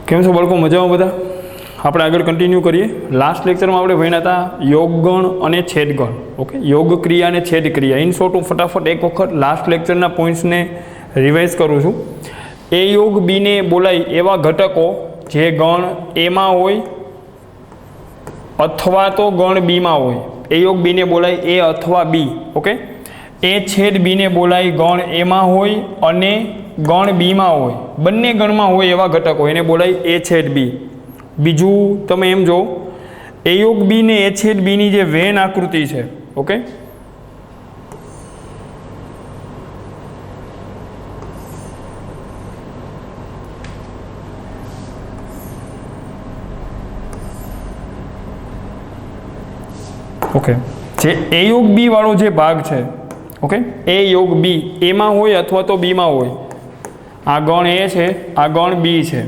કેમ છો બાળકો? મજામાં બધા? આપણે આગળ કન્ટિન્યુ કરીએ. લાસ્ટ લેક્ચરમાં આપણે ભણ્યા હતા યોગગણ અને છેદગણ. ઓકે, યોગ ક્રિયા અને છેદ ક્રિયા. ઇન શોર્ટ હું ફટાફટ એક વખત લાસ્ટ લેક્ચરના પોઈન્ટ્સને રિવાઇઝ કરું છું. એ યોગ બીને બોલાય એવા ઘટકો જે ગણ એમાં હોય અથવા તો ગણ બીમાં હોય. એ યોગ બીને બોલાય એ અથવા બી. ઓકે, એ છેદ બીને બોલાય ગણ એમાં હોય અને ગણ બીમાં હોય. બંને ગણમાં હોય એવા ઘટકો એને બોલાય એ છેદ બી. બીજું તમે એમ જો, એ યોગ બી ને એ છેદ બીની જે વેન આકૃતિ છે, ઓકે, ઓકે, જે એ યોગ બી વાળો જે ભાગ છે, ઓકે, એ યોગ બી એમાં હોય અથવા તો બીમાં હોય. આ ગણ એ છે, આ ગણ બી છે.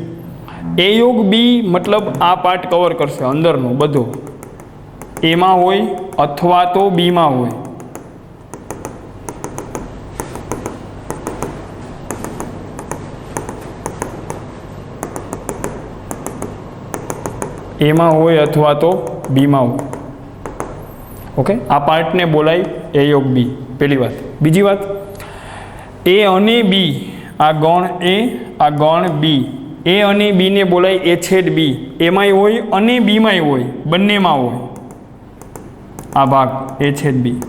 એ યોગ બી મતલબ આ પાર્ટ કવર કરશે, અંદરનું બધું એમાં હોય અથવા તો બીમાં હોય. એમાં હોય અથવા તો બીમાં હોય. ઓકે, આ પાર્ટને બોલાય એ યોગ બી. પહેલી વાત. બીજી વાત, એ અને બી, આ ગણ એ, આ ગણ બી, એ અને બીને બોલાય એ છેદ બી. એમાંય હોય અને બીમાંય હોય, બંનેમાં હોય. આ ભાગ એ છેદ બી.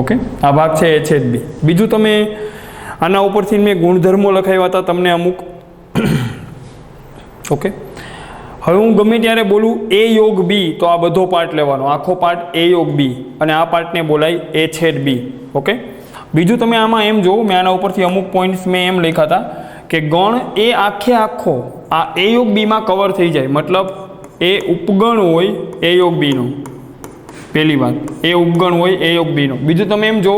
ઓકે, આ ભાગ છે એ છેદ બી. બીજું તમે આના ઉપરથી મેં ગુણધર્મો લખાવ્યા હતા તમને અમુક. ઓકે, હવે હું ગમે ત્યારે બોલું એ યોગ બી તો આ બધો પાર્ટ લેવાનો, આખો પાર્ટ એ યોગ બી, અને આ પાર્ટને બોલાય એ છેદ બી. ઓકે, બીજું તમે આમાં એમ જો, મેં આના ઉપરથી અમુક પોઈન્ટ્સ મેં એમ લખ્યા હતા કે ગણ એ આખે આખો આ એ યોગ બીમાં કવર થઈ જાય. મતલબ એ ઉપગણ હોય એ યોગ બીનો. પહેલી વાત, એ ઉપગણ હોય એ યોગ બીનો. બીજું તમે એમ જો,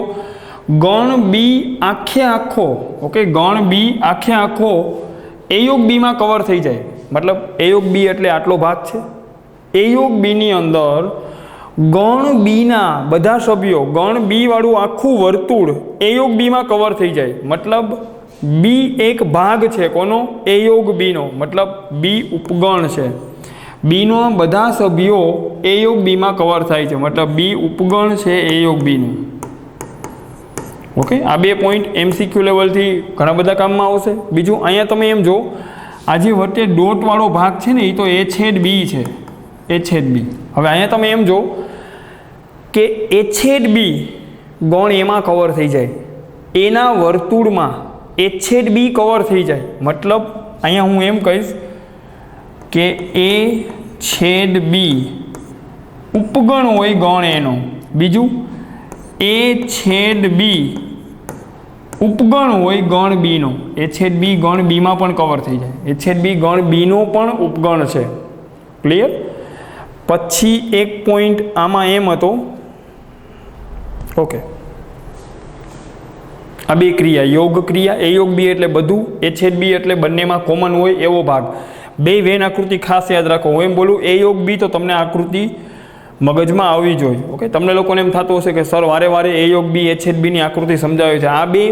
ગણ બી આખે આખો, ઓકે, ગણ બી આખે આખો એ યોગ બીમાં કવર થઈ જાય. મતલબ એ યોગ બી એટલે આટલો ભાગ છે. એ યોગ બીની અંદર ગણ બીના બધા સભ્યો, ગણ બી વાળું આખું વર્તુળ એ યોગ બીમાં કવર થઈ જાય. મતલબ બી એક ભાગ છે કોનો? એ યોગ બીનો. મતલબ બી ઉપગણ છે. બીનો બધા સભ્યો એ યોગ બીમાં કવર થાય છે. મતલબ બી ઉપગણ છે એ યોગ બીનું. ઓકે, આ બે પોઈન્ટ MCQ લેવલથી ઘણા બધા કામમાં આવશે. બીજું અહીંયા તમે એમ જો, આ જે વચ્ચે ડોટ વાળો ભાગ છે ને, એ તો એ છેદ બી છે. એ છેદ બી. હવે અહીંયા તમે એમ જો કે એ છેદ બી ગણ એમાં કવર થઈ જાય, એના વર્તુળમાં એ છેદ બી કવર થઈ જાય. મતલબ અહીંયા હું એમ કહીશ કે એ છેદ બી ઉપગણ હોય ગણ એનો. બીજું, એ છેદ બી ઉપગણ હોય ગણ બીનો. એ છેદ બી ગણ બીમાં પણ કવર થઈ જાય. એ છેદ બી ગણ બીનો પણ ઉપગણ છે. ક્લિયર? પછી એક પોઈન્ટ આમાં એમ હતો, ઓકે, આ બે ક્રિયા, યોગ ક્રિયા, એ યોગ બી એટલે બધું, એ છેદ બી એટલે બંનેમાં કોમન હોય એવો ભાગ. બે વેન આકૃતિ ખાસ યાદ રાખો. હું એમ બોલું એ યોગ બી તો તમને આકૃતિ મગજમાં આવવી જોઈએ. ઓકે, તમને લોકોને એમ થતું હશે કે સર વારે વારે એ યોગ બી એ છેદ બીની આકૃતિ સમજાવે છે. આ બે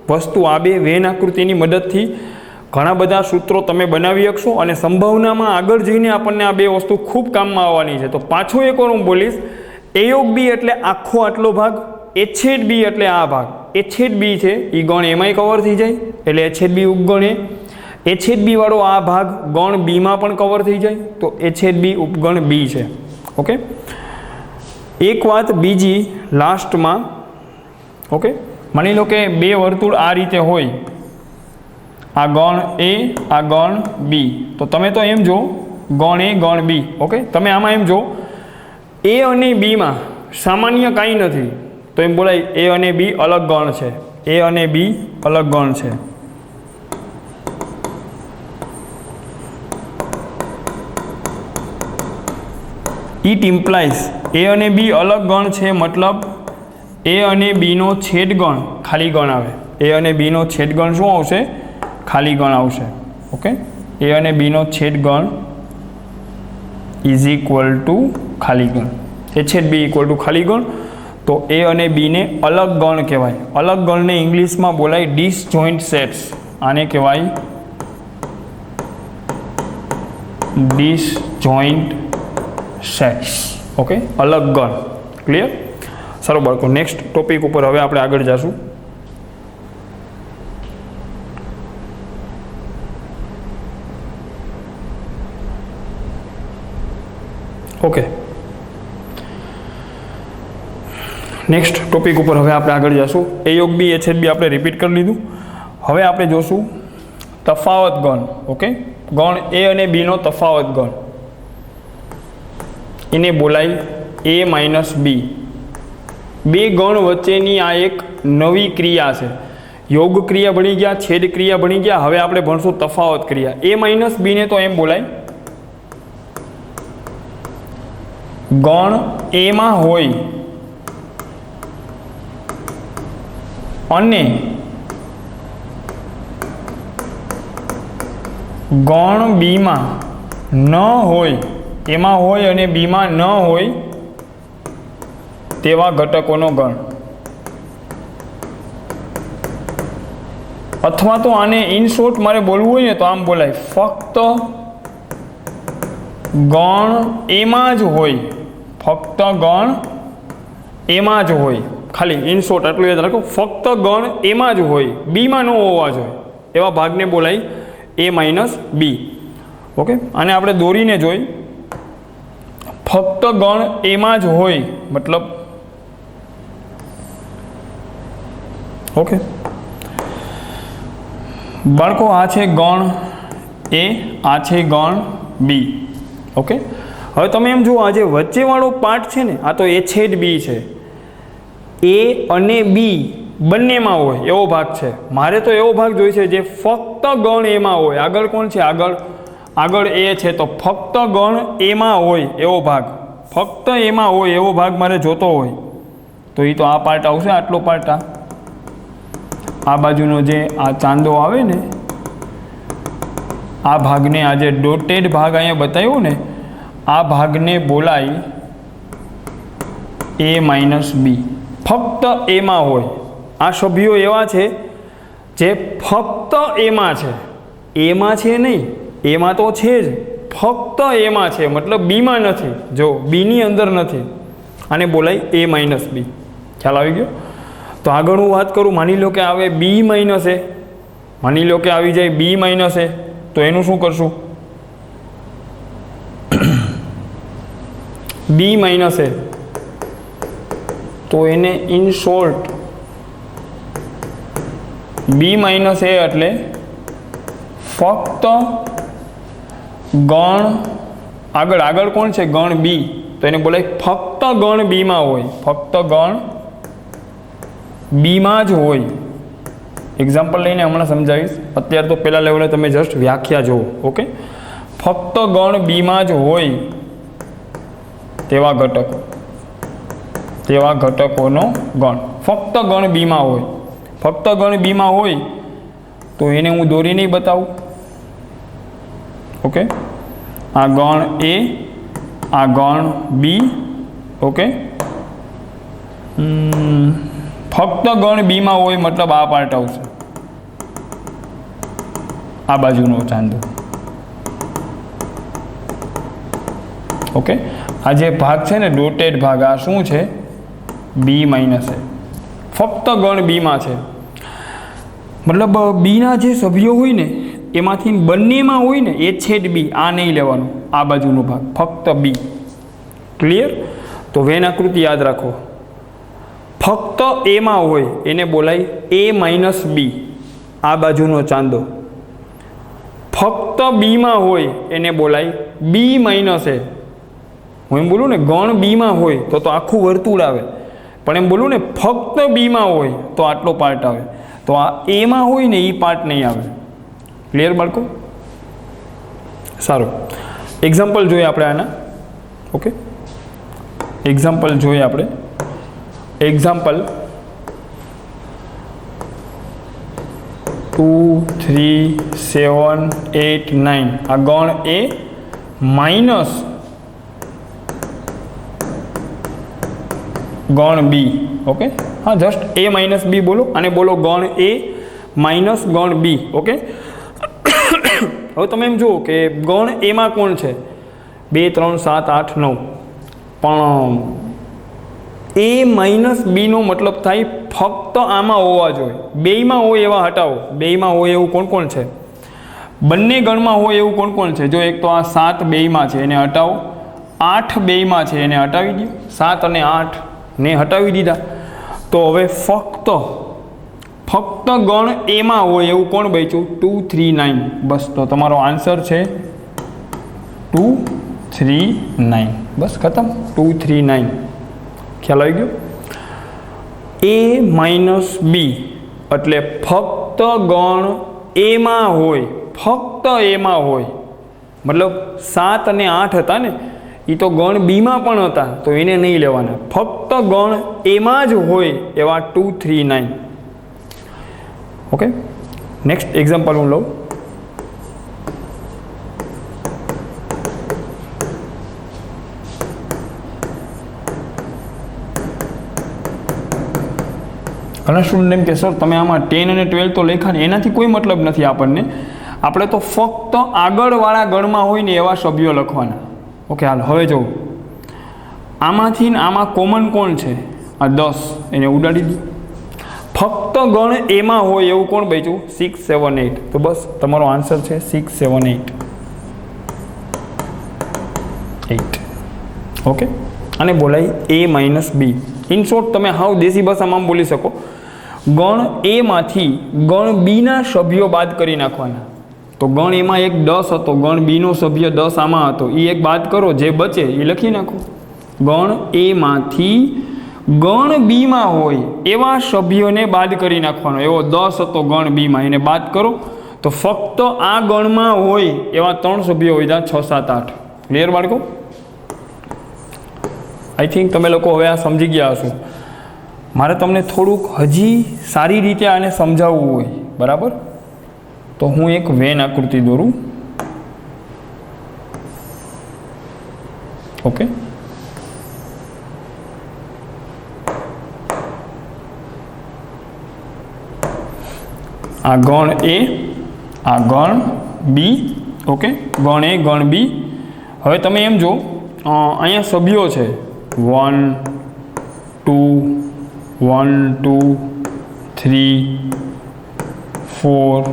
વસ્તુ, આ બે વેન આકૃતિની મદદથી ઘણા બધા સૂત્રો તમે બનાવી શકશો અને સંભાવનામાં આગળ જઈને આપણને આ બે વસ્તુ ખૂબ કામમાં આવવાની છે. તો પાછું એકવાર હું બોલીશ, એ યોગ બી એટલે આખો આટલો ભાગ, એ છેદ બી એટલે આ ભાગ. એ છેદ બી છે એ ગણ એમાંય કવર થઈ જાય એટલે એ છેદ બી ઉપગણ એ છેદ બી વાળો આ ભાગ ગણ બીમાં પણ કવર થઈ જાય તો એ છેદ બી ઉપગણ બી છે. ઓકે, એક વાત બીજી લાસ્ટમાં, ઓકે, માની લો કે બે વર્તુળ આ રીતે હોય, આ ગણ એ, આ ગણ બી. તો તમે તો એમ જો ગણ એ ગણ બી. ઓકે, તમે આમાં એમ જો એ અને બીમાં સામાન્ય કાંઈ નથી તો એમ બોલાય એ અને બી અલગ ગણ છે. એ અને બી અલગ ગણ છે. ઇટ ઇમ્પ્લાઇઝ એ અને બી અલગ ગણ છે. મતલબ એ અને બીનો છેદ ગણ ખાલી ગણ આવે. એ અને બીનો છેદ ગણ શું આવશે? ખાલી ગણ આવશે. ઓકે, એ અને બીનો છેદ ગણ ઇઝ ઇક્વલ ટુ ખાલી ગણ. એ છેદ બી ઇક્વલ ટુ ખાલી ગણ. તો એ અને બી ને અલગ ગણ કહેવાય. અલગ ગણને ઇંગ્લિશમાં બોલાય ડિસજોઇન્ટ સેટ્સ. આને કહેવાય ડિસજોઇન્ટ સેટ્સ. ઓકે, અલગ ગણ. ક્લિયર? સારું બાળકો, નેક્સ્ટ ટોપિક ઉપર હવે આપણે આગળ જઈશું. ઓકે, નેક્સ્ટ ટોપિક ઉપર હવે આપણે આગળ જઈશું. એ યોગ બી એ છેદ બી આપણે રિપીટ કરી લીધું. હવે આપણે જોશું તફાવત ગણ. ઓકે, ગણ એ અને બીનો તફાવત ગણ, એને બોલાય એ માઇનસ બી. બે ગણ વચ્ચેની આ એક નવી ક્રિયા છે. યોગ ક્રિયા ભણી ગયા, છેદ ક્રિયા ભણી ગયા. હવે આપણે ભણશું તફાવત ક્રિયા. એ માઇનસ બી ને તો એમ બોલાય ગણ એમાં હોય અને ગણ બીમાં ન હોય, એમાં હોય અને બીમાં ન હોય તેવા ઘટકોનો ગણ. અથવા તો આને ઇન શોર્ટ મારે બોલવું હોય ને તો આમ બોલાય ફક્ત ગણ એમાં જ હોય. ફક્ત ગણ એમાં જ હોય. ખાલી ઇન શોર્ટ આટલું યાદ રાખો, ફક્ત ગણ એમાં જ હોય, બીમાં ન હોવા જોઈએ એવા ભાગને બોલાય એ માઇનસ બી. ઓકે, આને આપણે દોરીને જોઈ. ફક્ત ગણ એમાં જ હોય મતલબ ઓકે બાળકો, આ છે ગણ એ, આ છે ગણ બી. ઓકે, હવે તમે એમ જુઓ, આ જે વચ્ચેવાળો પાર્ટ છે ને, આ તો એ છેદ બી છે. એ અને બી બંનેમાં હોય એવો ભાગ છે. મારે તો એવો ભાગ જોઈએ છે જે ફક્ત ગણ એમાં હોય. આગળ કોણ છે? આગળ એ છે, તો ફક્ત ગણ એમાં હોય એવો ભાગ, ફક્ત એમાં હોય એવો ભાગ મારે જોતો હોય તો એ તો આ પાર્ટ આવશે. આટલો પાર્ટ, આ બાજુનો જે આ ચાંદો આવે ને, આ ભાગને, આ જે ડોટેડ ભાગ અહીંયા બતાવ્યો ને, આ ભાગને બોલાય એ માઇનસ બી. ફક્ત એમાં હોય. આ સભ્યો એવા છે જે ફક્ત એમાં છે. એમાં છે નહીં, એમાં તો છે જ, ફક્ત એમાં છે મતલબ બીમાં નથી. જો બીની અંદર નથી, આને બોલાય એ માઇનસ બી. ખ્યાલ આવી ગયો? તો આગળ હું વાત કરું, માની લો કે આવે બી માઇનસ એ, માની લો કે આવી જાય બી માઇનસ એ, તો એનું શું કરશું? બી માઇનસ એ, તો એને ઇન શોર્ટ બી માઇનસ એ એટલે ફક્ત ગણ, આગળ કોણ છે? ગણ બી. તો એને બોલાય ફક્ત ગણ બીમાં હોય, ફક્ત ગણ બીમાં જ હોય. એક્ઝામ્પલ લઈને હમણાં સમજાવીશ. અત્યારે તો પહેલા લેવલે તમે જસ્ટ વ્યાખ્યા જુઓ. ઓકે, ફક્ત ગણ બીમાં જ હોય તેવા ઘટકો, તેવા ઘટકોનો ગણ. ફક્ત ગણ બીમાં હોય, ફક્ત ગણ બીમાં હોય તો એને હું દોરી નહીં બતાવું. ઓકે, આ ગણ એ, આ ગણ બી. ઓકે, ફક્ત ગણ બીમાં હોય મતલબ આ પાર્ટ આવશે, આ બાજુનો ચાંદો. ઓકે, આ જે ભાગ છે ને ડોટેડ ભાગ, આ શું છે? બી માઇનસ એ. ફક્ત ગણ બીમાં છે મતલબ બીના જે સભ્યો હોય ને એમાંથી બંનેમાં હોય ને એ છેદ બી. આ નહીં લેવાનું, આ બાજુનો ભાગ ફક્ત બી. ક્લિયર? તો વેન આકૃતિ યાદ રાખો. ફક્ત એમાં હોય એને બોલાય એ માઇનસ બી, આ બાજુનો ચાંદો. ફક્ત બીમાં હોય એને બોલાય બી માઇનસ એ. હું એમ બોલું ને ગણ બીમાં હોય તો આખું વર્તુળ આવે, પણ એમ બોલું ને ફક્ત બીમાં હોય તો આટલો પાર્ટ આવે. તો આ એમાં હોય ને એ પાર્ટ નહીં આવે. ક્લિયર બાળકો? સારું, એક્ઝામ્પલ જોઈએ આપણે આના. ઓકે, એક્ઝામ્પલ જોઈએ આપણે. એક્ઝામ્પલ 2, 3, 7, 8, 9. આ ગણ એ માઇનસ ગણ બી. ઓકે, હા, જસ્ટ એ માઇનસ બી બોલો અને બોલો ગણ એ માઇનસ ગણ બી. ઓકે, હવે તમે એમ જુઓ કે ગણ એમાં કોણ છે? 2 3 7 8 9. પણ એ માઇનસ બીનો મતલબ થાય ફક્ત આમાં હોવા જોઈએ. બેયમાં હોય એવા હટાવો. બેયમાં હોય એવું કોણ કોણ છે? બંને ગણમાં હોય એવું કોણ કોણ છે? જો એક તો આ 7 બેયમાં છે, એને હટાવો. 8 બેયમાં છે, એને હટાવી દો. 7 અને 8 ને હટાવી દીધા. તો હવે ફક્ત ગણ એમાં હોય એવું કોણ બચ્યું? 2 3 9. બસ, તો તમારો આન્સર છે 2 3 9. બસ, ખતમ. 2 3 9. ખ્યાલ આવી ગયો? એ માઇનસ બી એટલે ફક્ત ગણ એમાં હોય, ફક્ત એમાં હોય. મતલબ 7 અને 8 હતા ને, એ તો ગણ બીમાં પણ હતા, તો એને નહીં લેવાના. ફક્ત ગણ એમાં જ હોય એવા 2 3 9. ઓકે, નેક્સ્ટ એક્ઝામ્પલ હું લઉં. ઘણા સ્ટુડન્ટ એમ કે સર તમે આમાં 10 અને 12 તો લખ્યા ને, એનાથી કોઈ મતલબ નથી આપણને. આપણે તો ફક્ત આગળવાળા ગણમાં હોય ને એવા સભ્યો લખવાના. ઓકે, હાલ હવે જો આમાંથી ને આમાં કોમન કોણ છે? આ 10, એને ઉડાડી દો. ફક્ત ગણ એમાં હોય એવું કોણ બચ્યું? 6 7 8. તો બસ તમારો આન્સર છે 6 7 8. ઓકે, આને બોલાય એ માઇનસ બી. ઇન શોર્ટ તમે હાવ દેશી ભાષામાં બોલી શકો, ગણ એમાંથી ગણ બીના સભ્યો બાદ કરી નાખવાના. તો ગણ એમાં એક 10 હતો, ગણ બીનો સભ્ય 10 આમાં હતો, એ એક બાદ કરો, જે બચે એ લખી નાખો. ગણ એમાંથી ગણ બીમાં હોય એવા સભ્યોને બાદ કરી નાખવાનો. એવો 10 હતો ગણ બીમાં, એને બાદ કરો તો ફક્ત આ ગણમાં હોય એવા 3 સભ્યો હોય, 6 7 8. ક્લિયર બાળકો? આઈ થિંક તમે લોકો હવે આ સમજી ગયા હશો. મારે તમને થોડુંક હજી સારી રીતે આને સમજાવવું હોય, બરાબર? તો હું એક વેન આકૃતિ દોરું. ઓકે, આ ગણ એ, આ ગણ બી. ઓકે, ગણ એ, ગણ બી. હવે તમે એમ જો અહીંયા સભ્યો છે 1 2 1 2 3 4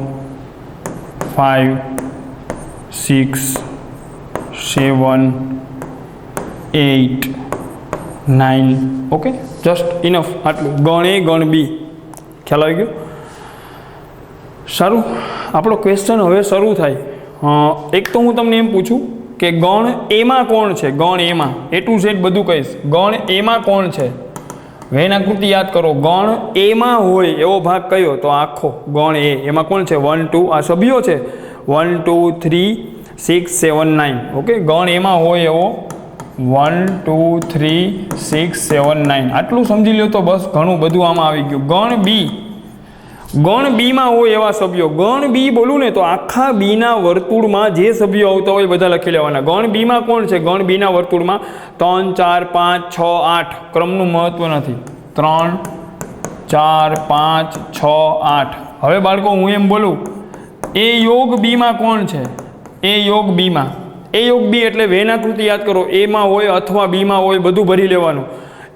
5 6 7 8 9. ઓકે, જસ્ટ ઇનફ આટલું. ગણ એ, ગણ બી. ખ્યાલ આવી ગયો? સારું, આપણો ક્વેશ્ચન હવે શરૂ થાય. એક તો હું તમને એમ પૂછું કે ગણ એમાં કોણ છે? ગણ એમાં A to Z બધું કહીશ. ગણ એમાં કોણ છે? વેન આકૃતિ યાદ કરો. ગણ એમાં હોય એવો ભાગ કયો? તો આખો ગણ એ. એમાં કોણ છે? 1 2. આ સભ્યો છે 1 2 3 6 7 9. ઓકે, ગણ એમાં હોય એવો 1 2 3 6 7 9. આટલું સમજી લો તો બસ ઘણું બધું આમાં આવી ગયું. ગણ બી, ગણ બીમાં હોય એવા સભ્યો. ગણ બી બોલું ને તો આખા બીના વર્તુળમાં જે સભ્યો આવતા હોય બધા લખી લેવાના. ગણ બીમાં કોણ છે? ગણ બીના વર્તુળમાં 3 4 5 6 8. ક્રમનું મહત્વ નથી. 3 4 5 6 8. હવે બાળકો હું એમ બોલું, એ યોગ બીમાં કોણ છે? એ યોગ બીમાં. એ યોગ બી એટલે વેન આકૃતિ યાદ કરો. એમાં હોય અથવા બીમાં હોય બધું ભરી લેવાનું.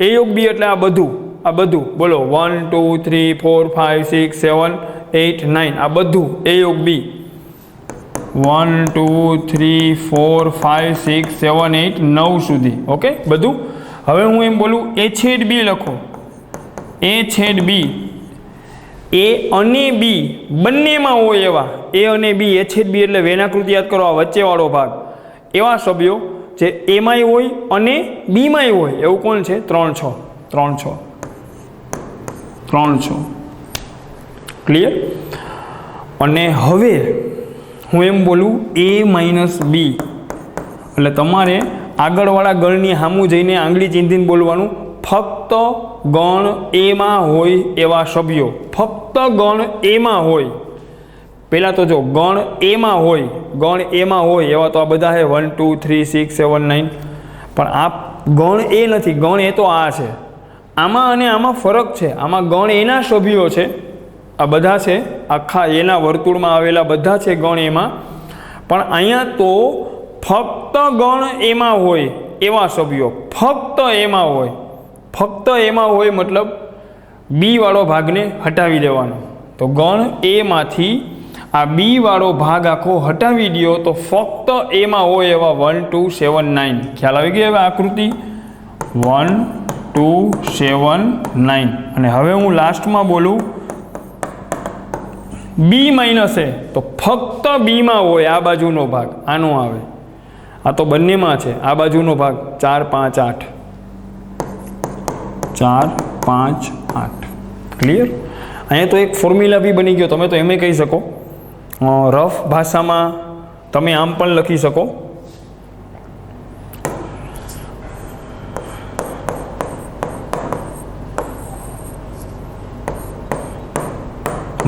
એ યોગ બી એટલે આ બધું, આ બધું બોલો. 1 2 3 4 5 6 7 8 9. આ બધું એ યોગ બી. 1 2 3 4 5 6 7 8 9 સુધી. ઓકે, બધું. હવે હું એમ બોલું એ છેદ બી લખો. એ છેદ બી. એ અને બી બંનેમાં હોય એવા, એ અને બી, એ છેદ બી એટલે વેનાકૃતિ યાદ કરો, આ વચ્ચેવાળો ભાગ. એવા સભ્યો જે એમાંય હોય અને બીમાંય હોય એવું કોણ છે? 3 6 3 6 3 6. ક્લિયર? અને હવે હું એમ બોલું એ માઇનસ બી એટલે તમારે આગળવાળા ગણની સામું જઈને આંગળી ચીંધીને બોલવાનું. ફક્ત ગણ એમાં હોય એવા સભ્યો. ફક્ત ગણ એમાં હોય. પહેલાં તો જો ગણ એમાં હોય, ગણ એમાં હોય એવા તો આ બધા છે 1 2 3 6 7 9. પણ આ ગણ એ નથી, ગણ એ તો આ છે. આમાં અને આમાં ફરક છે. આમાં ગણ એના સભ્યો છે, આ બધા છે, આખા એના વર્તુળમાં આવેલા બધા છે ગણ એમાં. પણ અહીંયા તો ફક્ત ગણ એમાં હોય એવા સભ્યો, ફક્ત એમાં હોય. ફક્ત એમાં હોય મતલબ બી વાળો ભાગને હટાવી દેવાનો. તો ગણ એમાંથી આ બી વાળો ભાગ આખો હટાવી દો તો ફક્ત એમાં હોય એવા 1 2 7 9. ખ્યાલ આવી ગયો હવે આકૃતિ 1 2 7 9. અને હવે હું લાસ્ટમાં બોલું બી માઇનસ એ, તો ફક્ત બીમાં હોય આ બાજુનો ભાગ, આનો આવે. આ તો બંનેમાં છે, આ બાજુનો ભાગ 4 5 8, 4 5 8. ક્લિયર? અહીંયા તો એક ફોર્મ્યુલા બી બની ગયો. તમે તો એમ કહી શકો, રફ ભાષામાં તમે આમ પણ લખી શકો,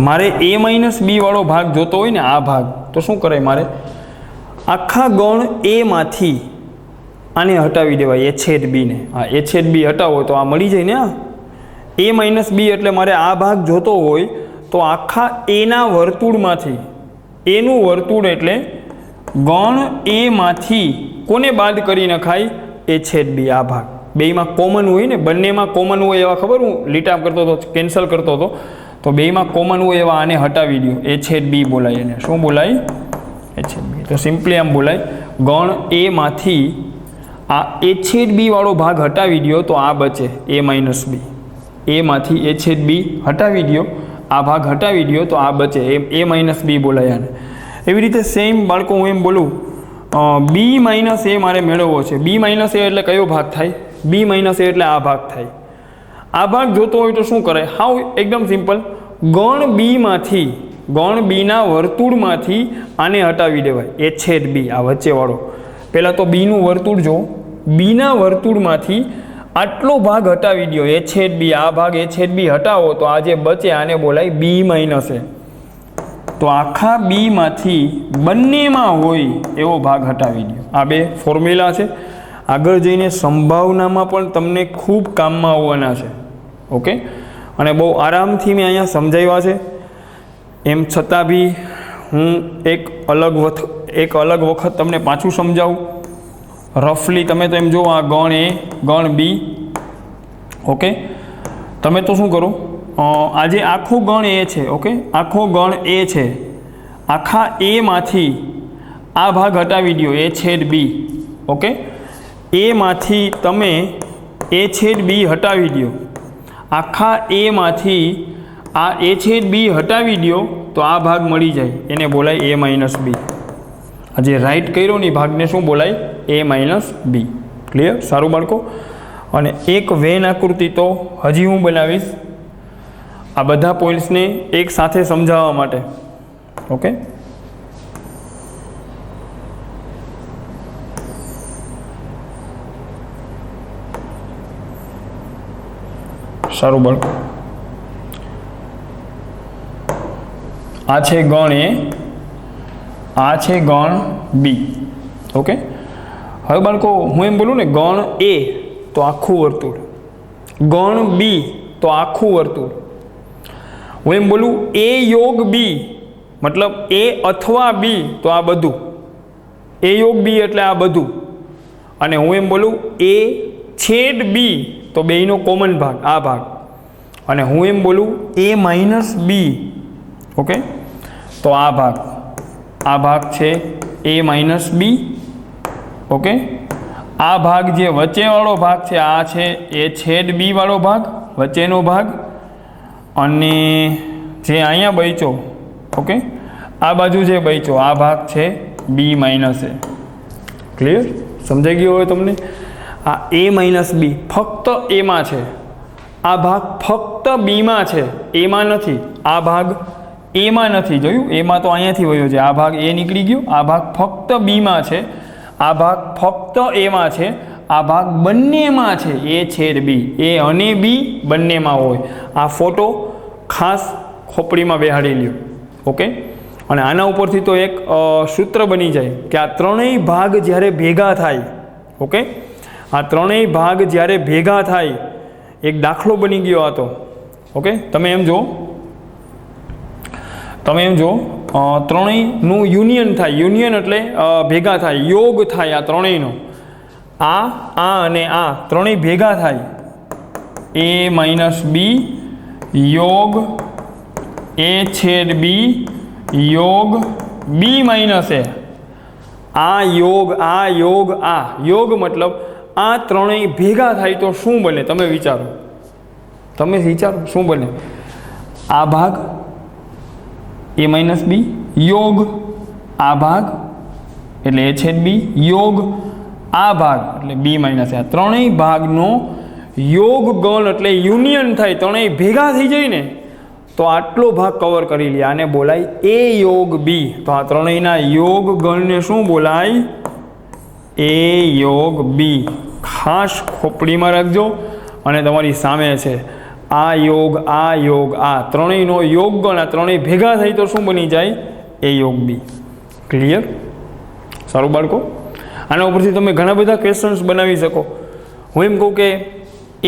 મારે a માઇનસ બી વાળો ભાગ જોતો હોય ને, આ ભાગ, તો શું કરાય? મારે આખા ગણ એ માંથી આને હટાવી દેવાય, એ છેદ બીને. હા, એ છેદ બી હટાવો તો આ મળી જાય ને. આ a માઇનસ બી એટલે મારે આ ભાગ જોતો હોય તો આખા એના વર્તુળમાંથી, એનું વર્તુળ એટલે ગણ એમાંથી કોને બાદ કરી નખાય? એ છેદ બી, આ ભાગ. બેયમાં કોમન હોય ને, બંનેમાં કોમન હોય એવા, ખબર હું લીટા કરતો હતો, કેન્સલ કરતો હતો, તો બેયમાં કોમન હોય એવા આને હટાવી દો, એ છેદ બી બોલાય. એને શું બોલાય? એ છેદ બી. તો સિમ્પલી આમ બોલાય, ગણ એમાંથી આ એ છેદ બી વાળો ભાગ હટાવી દો તો આ બચે એ માઇનસ બી. એમાંથી એ છેદ બી હટાવી દો, આ ભાગ હટાવી દો તો આ બચે એ માઇનસ બી બોલાય આને. એવી રીતે સેમ બાળકો હું એમ બોલું, બી માઇનસ એ મારે મેળવવો છે. બી માઇનસ એ એટલે કયો ભાગ થાય? બી માઇનસ એ એટલે આ ભાગ થાય. આ ભાગ જોતો હોય તો શું કરે? હાવ એકદમ સિમ્પલ, ગણ બીમાંથી, ગણ બીના વર્તુળમાંથી આને હટાવી દેવાય, એ છેદ બી, આ વચ્ચેવાળો. પહેલાં તો બીનું વર્તુળ જો, બીના વર્તુળમાંથી આટલો ભાગ હટાવી દો, એ છેદ બી, આ ભાગ એ છેદ બી હટાવો તો આ જે બચે આને બોલાય બી માઇનસ એ. તો આખા બીમાંથી બંનેમાં હોય એવો ભાગ હટાવી દો. આ બે ફોર્મ્યુલા છે, આગળ જઈને સંભાવનામાં પણ તમને ખૂબ કામમાં આવવાના છે. ઓકે, અને બહુ આરામથી મેં અહીંયા સમજાવ્યા છે. એમ છતાં બી હું એક અલગ વખત તમને પાછું સમજાવું. રફલી તમે તો એમ જો, આ ગણ એ, ગણ બી. ઓકે, તમે તો શું કરો, આજે આખો ગણ એ છે. ઓકે, આખો ગણ એ છે, આખા એમાંથી આ ભાગ હટાવી દો, એ છેદ બી. ઓકે, એમાંથી તમે એ છેદ બી હટાવી દો, આખા એમાંથી આ એ છેદ બી હટાવી દો તો આ ભાગ મળી જાય, એને બોલાય એ માઇનસ બી. જે રાઈટ કર્યો ને ભાગને શું બોલાય? એ માઇનસ બી. ક્લિયર? સારું બાળકો. અને એક વેન આકૃતિ તો હજી હું બનાવીશ આ બધા પોઈન્ટ્સને એક સાથે સમજાવવા માટે. ઓકે, સારું બાળકો. આ છે ગણ એ, આ છે ગણ બી. ઓકે, હવે બાળકો હું એમ બોલું ને, ગણ એ તો આખું વર્તુળ, ગણ બી તો આખું વર્તુળ. હું એમ બોલું એ યોગ બી મતલબ એ અથવા બી તો આ બધું, એ યોગ બી એટલે આ બધું. અને હું એમ બોલું એ છેદ બી તો બેયનો કોમન ભાગ, આ ભાગ. અને હું એમ બોલું એ માઇનસ બી. ઓકે, તો આ ભાગ છે એ માઇનસ બી. ઓકે, આ ભાગ જે વચ્ચેવાળો ભાગ છે આ છે એ છેદ બી વાળો ભાગ, વચ્ચેનો ભાગ. અને જે અહીંયા બચ્યો, ઓકે, આ બાજુ જે બચ્યો આ ભાગ છે બી માઇનસ એ. ક્લિયર? સમજાઈ ગયું હોય તમને? આ એ માઇનસ બી ફક્ત એમાં છે, આ ભાગ ફક્ત બીમાં છે, એમાં નથી. આ ભાગ એમાં નથી, જોયું? એમાં તો અહીંયાથી વયો છે, આ ભાગ એ નીકળી ગયો. આ ભાગ ફક્ત બીમાં છે, આ ભાગ ફક્ત એમાં છે, આ ભાગ બંનેમાં છે, એ છેદ બી. એ અને બી બંનેમાં હોય. આ ફોટો ખાસ ખોપડીમાં બેહાડી લ્યો. ઓકે, અને આના ઉપરથી તો એક સૂત્ર બની જાય કે આ ત્રણેય ભાગ જ્યારે ભેગા થાય, ઓકે, આ ત્રણેય ભાગ જ્યારે ભેગા થાય એક દાખલો બની ગયો આ તો. ઓકે, તમે એમ જો ત્રણેયનું યુનિયન થાય. યુનિયન એટલે ભેગા થાય, યોગ થાય આ ત્રણેયનો. આ અને આ ત્રણેય ભેગા થાય. a માઇનસ બી યોગ a છેદ બી યોગ બી માઇનસ એ. આ યોગ મતલબ આ ત્રણેય ભેગા થાય તો શું બને? તમે વિચારો શું બને? આ ભાગ a માઇનસ બી યોગ આ ભાગ એટલે a છેદ બી યોગ આ ભાગ એટલે b માઇનસ આ. ત્રણેય ભાગનો યોગ ગણ એટલે યુનિયન થાય, ત્રણેય ભેગા થઈ જાય ને તો આટલો ભાગ કવર કરી લે. આને બોલાય a યોગ બી. તો આ ત્રણેયના યોગ ગણને શું બોલાય? a યોગ બી. ખાસ ખોપડીમાં રાખજો અને તમારી સામે છે આ યોગ આ ત્રણેયનો યોગ ગણ, આ ત્રણેય ભેગા થઈ તો શું બની જાય? a યોગ બી. ક્લિયર? સારું બાળકો, આના ઉપરથી તમે ઘણા બધા ક્વેશ્ચન્સ બનાવી શકો. હું એમ કહું કે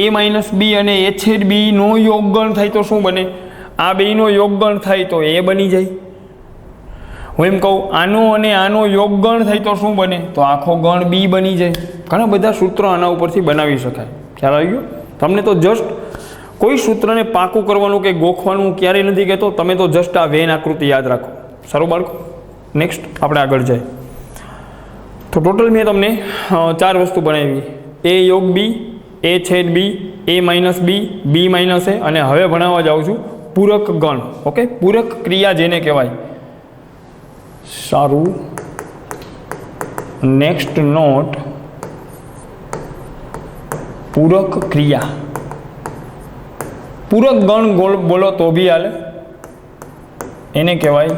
a માઇનસ બી અને a છેદ બીનો યોગગણ થાય તો શું બને? આ બેયનો યોગગણ થાય તો એ બની જાય. હું એમ કહું આનો અને આનો યોગગણ થાય તો શું બને? તો આખો ગણ બી બની જાય. ઘણા બધા સૂત્રો આના ઉપરથી બનાવી શકાય. ખ્યાલ આવી ગયો તમને? તો જસ્ટ કોઈ સૂત્રને પાકું કરવાનું કે ગોખવાનું ક્યારેય નથી કહેતો. તમે તો જસ્ટ આ વેન આકૃતિ યાદ રાખો. સારું બાળકો, નેક્સ્ટ આપણે આગળ જાય. તો ટોટલ મેં તમને 4 વસ્તુ બનાવી. a યોગ બી, a છેદ b, a minus b, b minus a, અને હવે ભણાવવા જાઉં છું પૂરક ગણ. ઓકે, પૂરક ક્રિયા જેને કહેવાય. સારું, નેક્સ્ટ નોટ પૂરક ક્રિયા. પૂરક ગણ બોલો તો બી હાલે. એને કહેવાય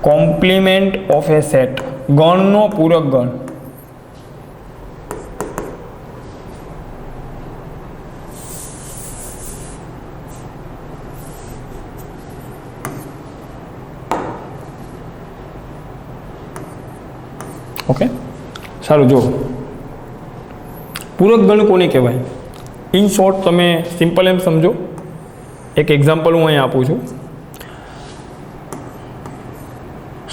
કોમ્પ્લિમેન્ટ ઓફ એ સેટ. ગણનો પૂરક ગણ. ઓકે, સારું. જો પૂરક ગણ કોને કહેવાય? ઇન શોર્ટ તમે સિમ્પલ એમ સમજો. એક એક્ઝામ્પલ હું અહીં આપું છું.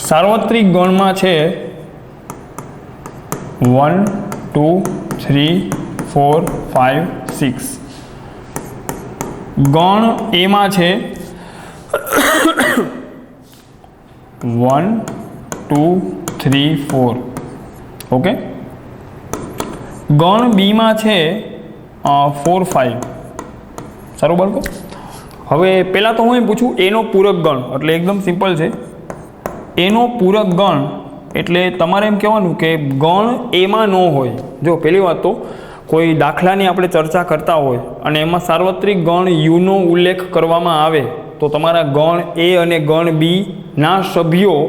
સાર્વત્રિક ગણમાં છે 1 2 3 4 5 6. ગણ એમાં છે 1 2 3 4. ઓકે, ગણ બીમાં છે 4 5. સારું બાળકો, હવે પહેલાં તો હું એમ પૂછું એનો પૂરક ગણ. એટલે એકદમ સિમ્પલ છે. એનો પૂરક ગણ એટલે તમારે એમ કહેવાનું કે ગણ એમાં ન હોય. જો પહેલી વાત તો કોઈ દાખલાની આપણે ચર્ચા કરતા હોય અને એમાં સાર્વત્રિક ગણ યુનો ઉલ્લેખ કરવામાં આવે તો તમારા ગણ એ અને ગણ બીના સભ્યો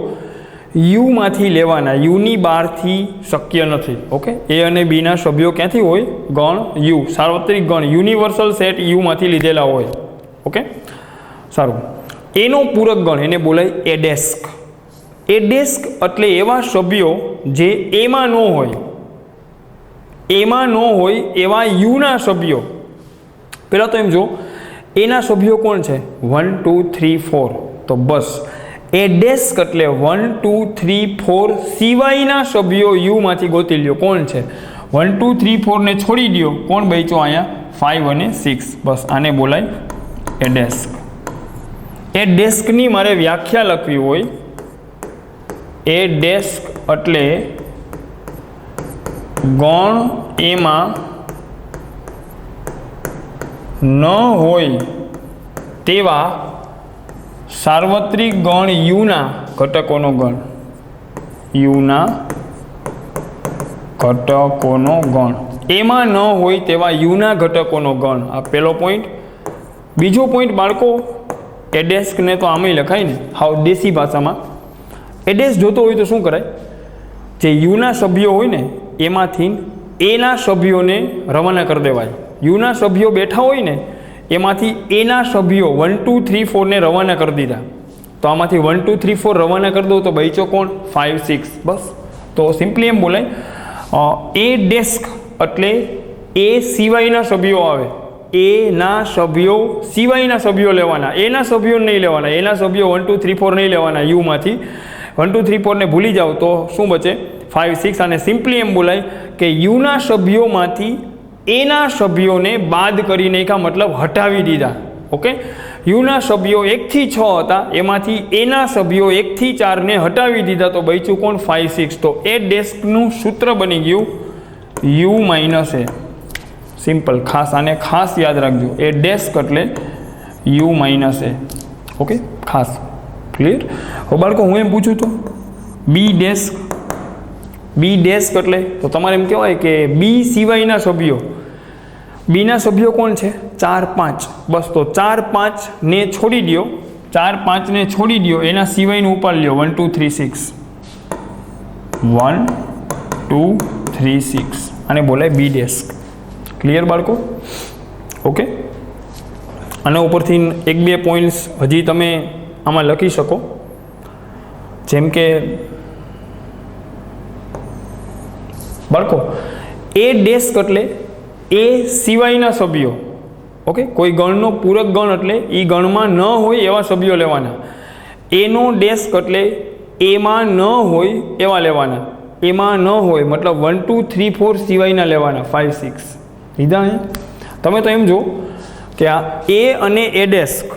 યુમાંથી લેવાના. યુની બહારથી શક્ય નથી. ઓકે, એ અને બીના સભ્યો ક્યાંથી હોય? ગણ યુ. સાર્વત્રિક ગણ યુનિવર્સલ સેટ યુમાંથી લીધેલા હોય. ઓકે, સારું. એનો પૂરક ગણ એને બોલાય એડેસ્ક. એડેસ્ક એટલે એવા સભ્યો જે એમાં ન હોય, એવા યુના સભ્યો. પહેલાં તો એમ જો એના સભ્યો કોણ છે? 1 2 3 4. તો બસ એડેસ્ક એટલે 1 2 3 4 સિવાયના સભ્યો યુમાંથી ગોતી લ્યો. કોણ છે? 1 2 3 4 ને છોડી દો. કોણ બચ્યો અહીંયા? 5 અને 6. બસ આને બોલાય એડેસ્ક. એડેસ્કની મારે વ્યાખ્યા લખવી હોય, એ ડેસ્ક એટલે ગણ એમાં ન હોય તેવા સાર્વત્રિક ગણ યુના ઘટકોનો ગણ. યુના ઘટકોનો ગણ. એમાં ન હોય તેવા યુના ઘટકોનો ગણ. આ પહેલો પોઈન્ટ. બીજો પોઈન્ટ બાળકો, એડેસ્કને તો આમે લખાય ને હાવ દેશી ભાષામાં. એડેસ જોતો હોય તો શું કરાય? જે યુના સભ્યો હોય ને એમાંથી એના સભ્યોને રવાના કરી દેવાય. યુના સભ્યો બેઠા હોય ને એમાંથી એના સભ્યો 1 2 3 4 ને રવાના કરી દીધા. તો આમાંથી 1 2 3 4 રવાના કરી દો તો બચ્યો કોણ? 5 6. બસ. તો સિમ્પલી એમ બોલાય એ ડેસ્ક એટલે એ સિવાયના સભ્યો આવે, એના સભ્યો સિવાયના સભ્યો લેવાના, એના સભ્યો નહીં લેવાના, એના સભ્યો 1 2 3 4 નહીં લેવાના યુમાંથી. 1 2 3 4 ને ભૂલી જાઓ તો શું બચે 5 6. અને સિમ્પલી એમ બોલાય કે યુના સભ્યોમાંથી એના સભ્યોને બાદ કરી નાખ્યા, મતલબ હટાવી દીધા. ઓકે, યુના સભ્યો 1 થી 6 હતા, એમાંથી એના સભ્યો 1 થી 4 ને હટાવી દીધા, તો બચ્યું કોણ 5 6. તો એ ડેસ્કનું સૂત્ર બની ગયું યુ માઇનસ એ. સિમ્પલ, ખાસ આને ખાસ યાદ રાખજો, એ ડેસ્ક એટલે યુ માઇનસ એ. ઓકે, ખાસ ક્લિયર. હવે બાળકો હું એમ પૂછું તો બી ડેસ્ક, બી ડેસ્ક એટલે તો તમારે એમ કહેવાય કે બી સિવાયના સભ્યો, બીના સભ્યો કોણ છે 4 5, બસ. તો 4 5 ને છોડી દો, 4 5 ને છોડી દો, એના સિવાયનું ઉપાડ લ્યો 1 2 3 6, 1 2 3 6. આને બોલાય બી ડેસ્ક. ક્લિયર બાળકો? ઓકે, આના ઉપરથી 1-2 પોઈન્ટ્સ હજી તમે આમાં લખી શકો, જેમ કે બાળકો એ ડેસ્ક એટલે એ સિવાયના સભ્યો. ઓકે, કોઈ ગણનો પૂરક ગણ એટલે એ ગણમાં ન હોય એવા સભ્યો લેવાના. એનો ડેસ્ક એટલે એમાં ન હોય એવા લેવાના, એમાં ન હોય મતલબ 1 2 3 4 સિવાયના લેવાના. 5 6 લીધા ને? તમે તો એમ જો કે આ એ અને એ ડેસ્ક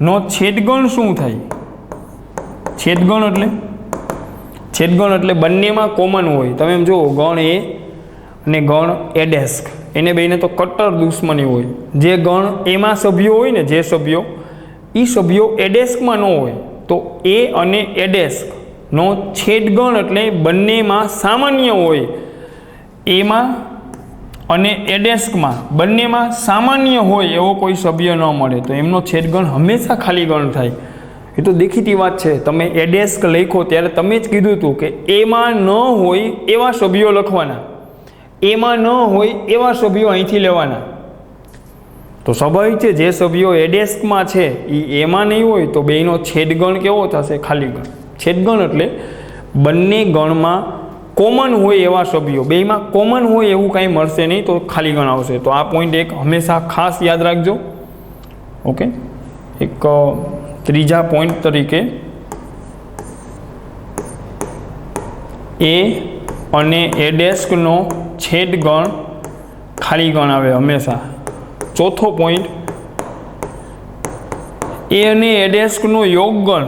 નો છેદગણ શું થાય? છેદગણ એટલે બંનેમાં કોમન હોય. તમે એમ જુઓ, ગણ એ અને ગણ એ ડેસ્ક, એને બેને તો કટ્ટર દુશ્મની હોય. જે ગણ એમાં સભ્યો હોય ને, જે સભ્યો, એ સભ્યો એ ડેસ્કમાં ન હોય, તો એ અને એ ડેસ્ક નો છેદગણ એટલે બંનેમાં સામાન્ય હોય. એમાં અને એ ડેસ્કમાં બંનેમાં સામાન્ય હોય એવો કોઈ સભ્ય ન મળે, તો એમનો છેદગણ હંમેશા ખાલી ગણ થાય. એ તો દેખીતી વાત છે. તમે એ ડેસ્ક લખો ત્યારે તમે જ કીધું હતું કે એમાં ન હોય એવા સભ્યો લખવાના, એમાં ન હોય એવા સભ્યો અહીંથી લેવાના. તો સ્વાભાવિક છે, જે સભ્યો એ ડેસ્કમાં છે એ એમાં નહીં હોય, તો બેનો છેદગણ કેવો થશે? ખાલી ગણ. છેદગણ એટલે બંને ગણમાં કોમન હોય એવા સભ્યો, બેમાં કોમન હોય એવું કાંઈ મળશે નહીં, તો ખાલી ગણ આવશે. તો આ પોઈન્ટ એક હંમેશા ખાસ યાદ રાખજો. ઓકે, એક ત્રીજા પોઈન્ટ તરીકે એ અને એ ડેસ્કનો છેદગણ ખાલી ગણ આવે હંમેશા. ચોથો પોઈન્ટ, એ અને એ ડેસ્કનો યોગ ગણ.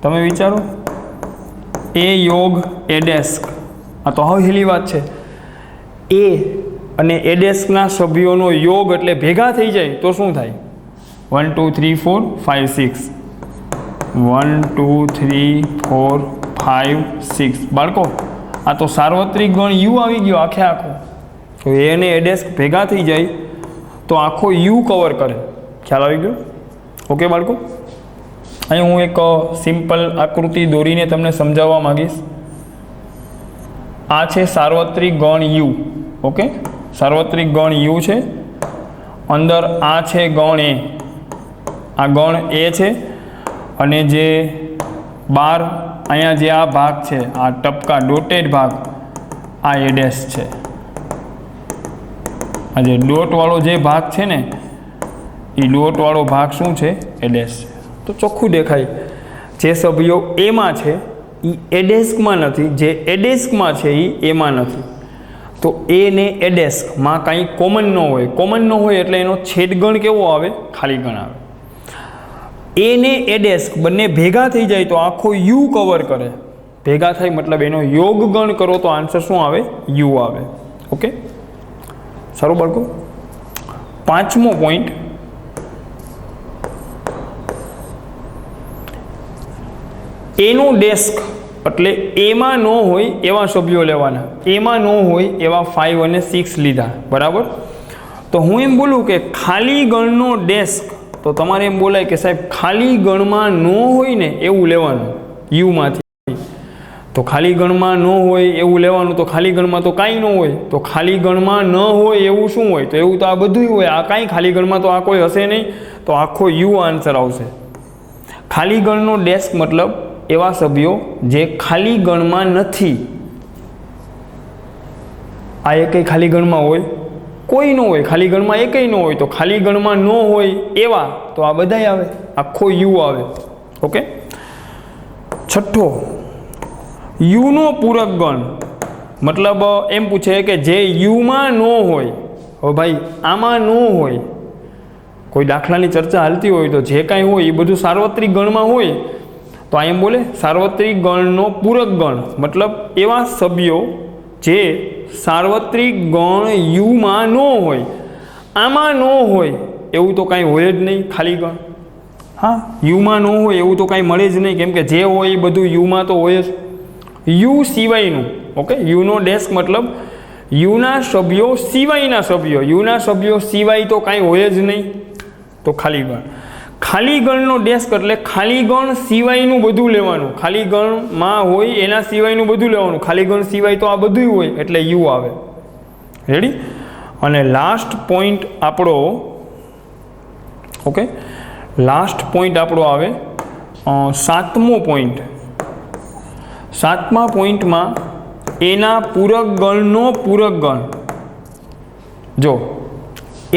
તમે વિચારો, એ યોગ એ ડેસ્ક, આ તો હવે હેલી વાત છે. એ અને એ ડેસ્કના સભ્યોનો યોગ એટલે ભેગા થઈ જાય તો શું થાય? 1 2 3 4 5 6, 1 2 3 4 5 6. બાળકો આ તો સાર્વત્રિક ગણ યુ આવી ગયો આખે આખો. તો એ અને એ ડેસ્ક ભેગા થઈ જાય તો આખો યુ કવર કરે. ખ્યાલ આવી ગયો? ઓકે બાળકો, અહીં હું એક સિમ્પલ આકૃતિ દોરીને તમને સમજાવવા માંગીશ. આ છે સાર્વત્રિક ગણ યુ. ઓકે, સાર્વત્રિક ગણ યુ છે, અંદર આ છે ગણ એ, આ ગણ એ છે, અને જે બાર અહીંયા જે આ ભાગ છે, આ ટપકા ડોટેડ ભાગ, આ એ ડેશ છે. આ જે ડોટવાળો જે ભાગ છે ને, એ ડોટવાળો ભાગ શું છે? એ ડેશ છે. તો ચોખ્ખું દેખાય, જે સભ્યો એમાં છે એ એ ડેસ્કમાં નથી, જે એ ડેસ્કમાં છે એ એમાં નથી. તો એ ને એ ડેસ્કમાં કાંઈ કોમન ન હોય. કોમન ન હોય એટલે એનો છેદગણ કેવો આવે? ખાલી ગણ આવે. એ ને એ ડેસ્ક બંને ભેગા થઈ જાય તો આખો યુ કવર કરે. ભેગા થાય મતલબ એનો યોગ ગણ કરો તો આન્સર શું આવે? યુ આવે. ઓકે, સારું બાળકો. પાંચમો પોઈન્ટ, એનું ડેસ્ક એટલે એમાં ન હોય એવા સભ્યો લેવાના. એમાં ન હોય એવા 5 અને 6 લીધા. બરાબર? તો હું એમ બોલું કે ખાલી ગણનો ડેસ્ક, તો તમારે એમ બોલાય કે સાહેબ ખાલી ગણમાં ન હોય ને એવું લેવાનું યુમાંથી. તો ખાલી ગણમાં ન હોય એવું લેવાનું, તો ખાલી ગણમાં તો કાંઈ ન હોય. તો ખાલી ગણમાં ન હોય એવું શું હોય? તો એવું તો આ બધું હોય. આ કાંઈ ખાલી ગણમાં તો આ કોઈ હશે નહીં, તો આખો યુ આન્સર આવશે. ખાલી ગણનો ડેસ્ક મતલબ એવા સભ્યો જે ખાલી ગણમાં નથી. આ એકેય ખાલી ગણમાં હોય? કોઈ ન હોય. ખાલી ગણમાં એકેય ન હોય. તો ખાલી ગણમાં ન હોય એવા તો આ બધાય આવે, આખો યુ આવે. ઓકે. છઠ્ઠો, યુનો પૂરક ગણ. મતલબ એમ પૂછે કે જે યુમાં ન હોય. હવે ભાઈ આમાં ન હોય, કોઈ દાખલાની ચર્ચા હાલતી હોય તો જે કાંઈ હોય એ બધું સાર્વત્રિક ગણમાં હોય તો આ એમ બોલે સાર્વત્રિક ગણનો પૂરક ગણ. મતલબ એવા સભ્યો જે સાર્વત્રિક ગણ યુમાં ન હોય, આમાં ન હોય એવું તો કાંઈ હોય જ નહીં ખાલી ગણ. હા, યુમાં ન હોય એવું તો કાંઈ મળે જ નહીં, કેમ કે જે હોય એ બધું યુમાં તો હોય જ. યુ સિવાયનું. ઓકે. યુનો ડેસ્ક મતલબ યુના સભ્યો સિવાયના સભ્યો. યુના સભ્યો સિવાય તો કાંઈ હોય જ નહીં, તો ખાલી ગણ. ખાલી ગણનો ડેસ્ક એટલે ખાલી ગણ સિવાયનું બધું લેવાનું. ખાલી ગણમાં હોય એના સિવાયનું બધું લેવાનું. ખાલી ગણ સિવાય તો આ બધું હોય એટલે યુ આવે. રેડી? અને લાસ્ટ પોઈન્ટ આપણો, ઓકે, લાસ્ટ પોઈન્ટ આપણો આવે સાતમો પોઈન્ટ. સાતમા પોઈન્ટમાં એના પૂરક ગણનો પૂરક ગણ. જો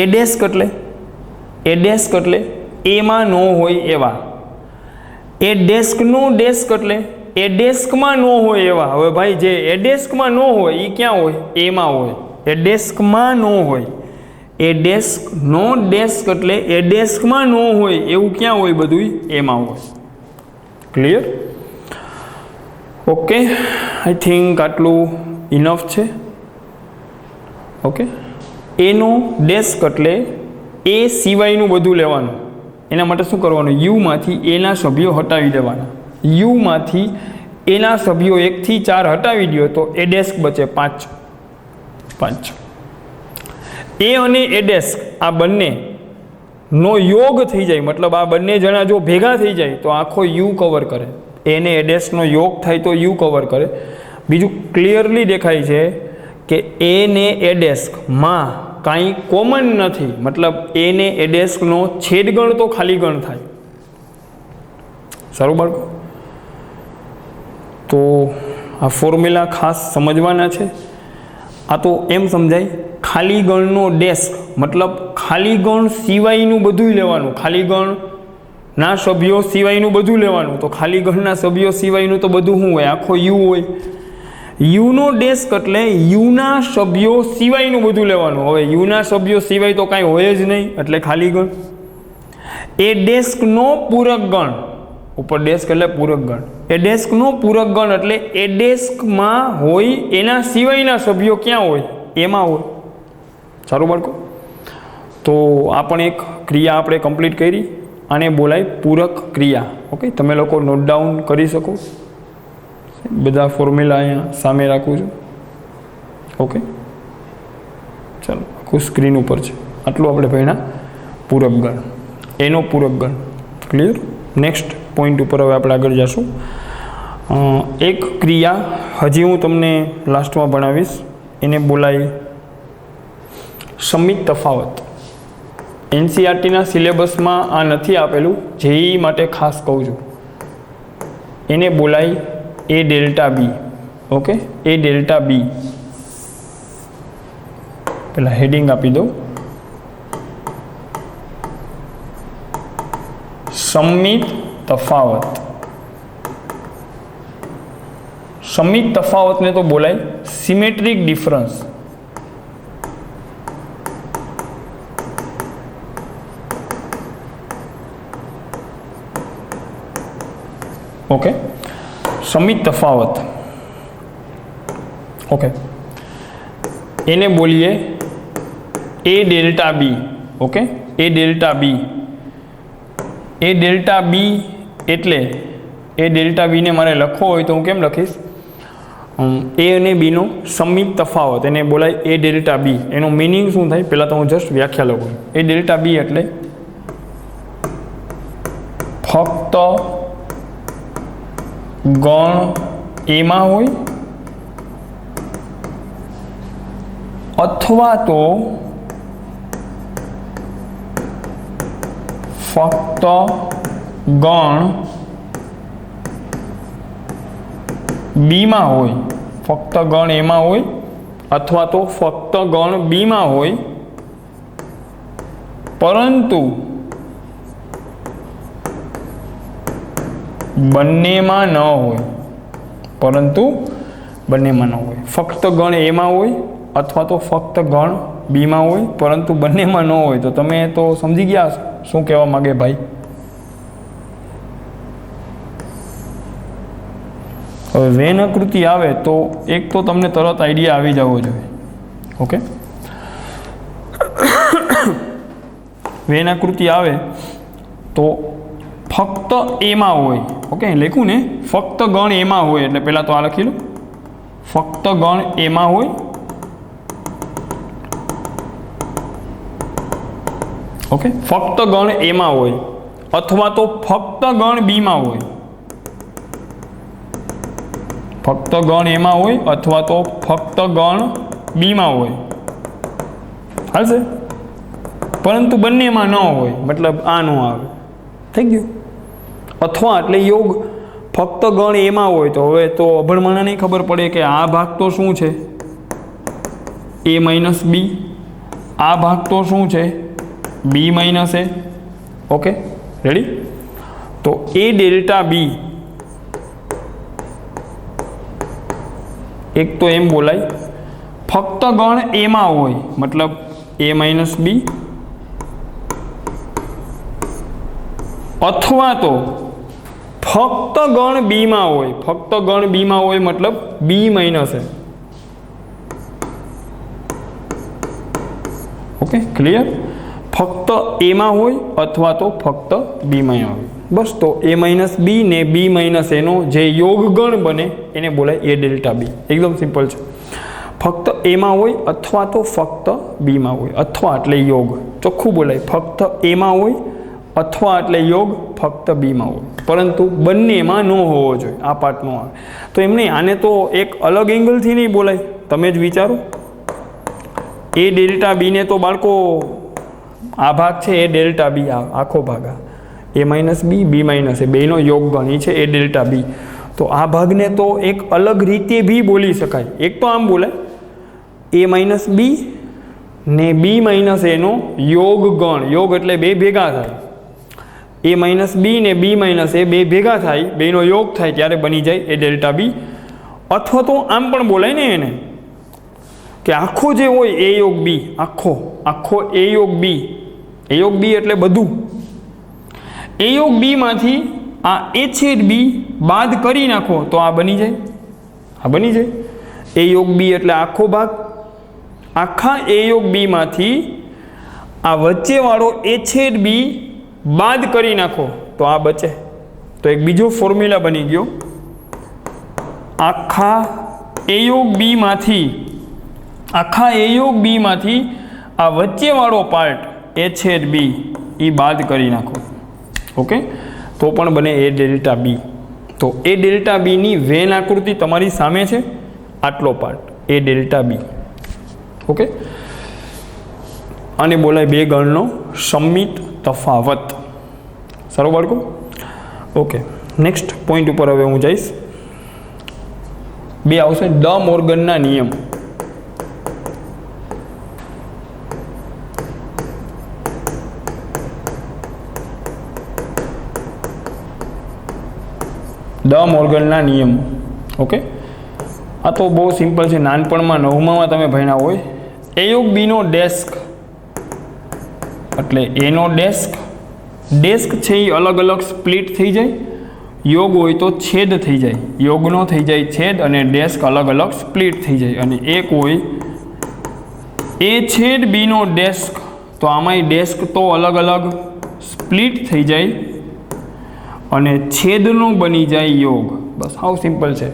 એ ડેસ્ક એટલે એમાં ન હોય એવા. એ ડેસ્કનો ડેસ્ક એટલે એ ડેસ્કમાં ન હોય એવા. હવે ભાઈ જે એ ડેસ્કમાં ન હોય એ ક્યાં હોય? એમાં હોય. એ ડેસ્કમાં ન હોય. એ ડેસ્કનો ડેસ્ક એટલે એ ડેસ્કમાં ન હોય એવું ક્યાં હોય? બધું એમાં હોય. ક્લિયર? ઓકે. આઈ થિંક આટલું ઇનફ છે. ઓકે. એનો ડેસ્ક એટલે એ સિવાયનું બધું લેવાનું. એના માટે શું કરવાનું? યુમાંથી એના સભ્યો હટાવી દેવાના. યુમાંથી એના સભ્યો 1 થી 4 હટાવી દો તો એ ડેસ્ક બચે 5. એ અને એ ડેસ્ક આ બંનેનો યોગ થઈ જાય, મતલબ આ બંને જણા જો ભેગા થઈ જાય તો આખો યુ કવર કરે. એને એ ડેસ્કનો યોગ થાય તો યુ કવર કરે. બીજું ક્લિયરલી દેખાય છે કે એ ને એ ડેસ્કમાં કાંઈ કોમન નથી, મતલબ એ ને એ ડેસ્કનો છેદગણ તો ખાલી ગણ થાય. સારું બાળકો? તો આ ફોર્મ્યુલા ખાસ સમજવાના છે. આ તો એમ સમજાય ખાલી ગણનો ડેસ્ક મતલબ ખાલી ગણ સિવાયનું બધું લેવાનું. ખાલી ગણના સભ્યો સિવાયનું બધું લેવાનું. તો ખાલી ગણના સભ્યો સિવાયનું તો બધું શું હોય? આખો યુ હોય. યુનો ડેસ્ક એટલે યુના સભ્યો સિવાયનું બધું લેવાનું. હવે યુના સભ્યો સિવાય તો કાંઈ હોય જ નહીં એટલે ખાલી ગણ. એ ડેસ્કનો પૂરક ગણ. ઉપર ડેસ્ક એટલે પૂરક ગણ. એ ડેસ્કનો પૂરક ગણ એટલે એ ડેસ્કમાં હોય એના સિવાયના સભ્યો ક્યાં હોય? એમાં હોય. સારું બાળકો? તો આ પણ એક ક્રિયા આપણે કમ્પ્લીટ કરી. આને બોલાય પૂરક ક્રિયા. ઓકે. તમે લોકો નોટ ડાઉન કરી શકો. બધા ફોર્મ્યુલા અહીંયા સામે રાખું છું. ઓકે. ચાલો, આખું સ્ક્રીન ઉપર છે. આટલું આપણે ભણ્યા પૂરક ગણ, એનો પૂરક ગણ. ક્લિયર? નેક્સ્ટ પોઈન્ટ ઉપર હવે આપણે આગળ જઈશું. એક ક્રિયા હજી હું તમને લાસ્ટમાં ભણાવીશ. એને બોલાય સમિત તફાવત. એનસીઆરટીના સિલેબસમાં આ નથી આપેલું, જેઈ માટે ખાસ કહું છું. એને બોલાય એ ડેલ્ટા બી. ઓકે. એ ડેલ્ટા બી. પેલા હેડિંગ આપી દઉં. સમિત તફાવત. સમિત તફાવતને તો બોલાય સિમેટ્રિક ડિફરન્સ. ઓકે. સમિત તફાવત. ઓકે. એને બોલીએ એ ડેલ્ટા બી. ઓકે. એ ડેલ્ટા બી. એ ડેલ્ટા બી એટલે એ ડેલ્ટા બીને મારે લખવો હોય તો હું કેમ લખીશ? એ અને બીનો સમિત તફાવત, એને બોલાય એ ડેલ્ટા બી. એનો મિનિંગ શું થાય? પહેલાં તો હું જસ્ટ વ્યાખ્યા લખું. એ ડેલ્ટા બી એટલે ફક્ત ગણ એમાં હોય અથવા તો ફક્ત ગણ બીમાં હોય. ફક્ત ગણ એમાં હોય અથવા તો ફક્ત ગણ બીમાં હોય પરંતુ બંનેમાં ન હોય, ફક્ત ગણ એમાં હોય અથવા તો ફક્ત ગણ બીમાં હોય પરંતુ બંનેમાં ન હોય. તો તમે તો સમજી ગયા શું કહેવા માંગે ભાઈ? હવે વેન આકૃતિ આવે તો એક તો તમને તરત આઈડિયા આવી જવો જોઈએ. ઓકે, વેન આકૃતિ આવે તો ફક્ત એમાં હોય. ઓકે, લખ્યું ને ફક્ત ગણ એમાં હોય એટલે પહેલાં તો આ લખી લો, ફક્ત ગણ એમાં હોય ઓકે, ફક્ત ગણ એમાં હોય અથવા તો ફક્ત ગણ બીમાં હોય, ફક્ત ગણ એમાં હોય અથવા તો ફક્ત ગણ બીમાં હોય, હાલશે, પરંતુ બંનેમાં ન હોય મતલબ આ ન આવે. થઈ ગયું. અથવા એટલે યોગ ફક્ત ગણ એમાં હોય તો હવે તો અભણમાને નહીં ખબર પડે કે આ ભાગ તો શું છે a માઇનસ બી, આ ભાગ તો શું છે b minus a. Okay, ready? તો a ડેલ્ટા બી એક તો એમ બોલાય ફક્ત ગણ એમાં હોય મતલબ a માઇનસ બી, અથવા તો ફક્ત ગણ બીમાં હોય, ફક્ત ગણ બીમાં હોય મતલબ b minus a. Okay, clear? ફક્ત એમાં હોય અથવા તો ફક્ત બીમાં હોય. બસ, તો a માઇનસ બી ને b માઇનસ એનો જે યોગ ગણ બને એને બોલાય a ડેલ્ટા બી. એકદમ સિમ્પલ છે. ફક્ત એમાં હોય અથવા તો ફક્ત બીમાં હોય. અથવા એટલે યોગ, ચોખ્ખું બોલાય ફક્ત એમાં હોય અથવા એટલે યોગ ફક્ત બીમાં હોય પરંતુ બંનેમાં ન હોવો જોઈએ. આ પાર્ટ નો આવે તો એમ નહીં, આને તો એક અલગ એંગલથી નહીં બોલાય. તમે જ વિચારો, એ ડેલ્ટા બીને તો બાળકો આ ભાગ છે એ ડેલ્ટા બી, આખો ભાગ એ માઇનસ બી, બી માઇનસ એ બેનો યોગ ગણ છે એ ડેલ્ટા બી. તો આ ભાગને તો એક અલગ રીતે બી બોલી શકાય. એક તો આમ બોલાય એ માઇનસ બી ને બી માઇનસ એનો યોગ ગણ, યોગ એટલે બે ભેગા થાય, એ માઇનસ બી ને બી માઇનસ એ બે ભેગા થાય, બેનો યોગ થાય ત્યારે બની જાય એ ડેલ્ટા બી. અથવા તો આમ પણ બોલાય ને એને કે આખો જે હોય એ યોગ બી, આખો એ યોગ બી, એ યોગ બી એટલે બધું, એ યોગ બીમાંથી આ એ છેદ બી બાદ કરી નાખો તો આ બની જાય, આ બની જાય એ યોગ બી એટલે આખો ભાગ. આખા એ યોગ બીમાંથી આ વચ્ચેવાળો એ છેદ બી બાદ કરી નાખો તો આ બચે. તો એક બીજો ફોર્મ્યુલા બની ગયો, આખા એ યોગ બીમાંથી આ વચ્ચેવાળો પાર્ટ એ છેદ બી એ બાદ કરી નાખો. ઓકે, તો પણ બને એ ડેલ્ટા બી. તો એ ડેલ્ટા બીની વેન આકૃતિ તમારી સામે છે, આટલો પાર્ટ એ ડેલ્ટા બી. ઓકે, આને બોલાય બે ગણનો સંમિત તફાવત. સારું બાળકો? ઓકે, નેક્સ્ટ પોઈન્ટ ઉપર હવે હું જઈશ. બે આવશે ડ મોર્ગનના નિયમ. ડ મોર્ગનના નિયમ. ઓકે, આ તો બહુ સિમ્પલ છે, નાનપણમાં 9માં તમે ભણ્યા હોય. એ યોગ બીનો ડેસ્ક એટલે એનો ડેસ્ક છે એ અલગ અલગ સ્પ્લિટ થઈ જાય, યોગ હોય તો છેદ થઈ જાય, યોગનો થઈ જાય છેદ અને ડેસ્ક અલગ અલગ સ્પ્લિટ થઈ જાય. અને એક હોય એ છેદ બીનો ડેસ્ક તો આમાંય ડેસ્ક તો અલગ અલગ સ્પ્લિટ થઈ જાય અને છેદનો બની જાય યોગ. બસ હાવ સિમ્પલ છે.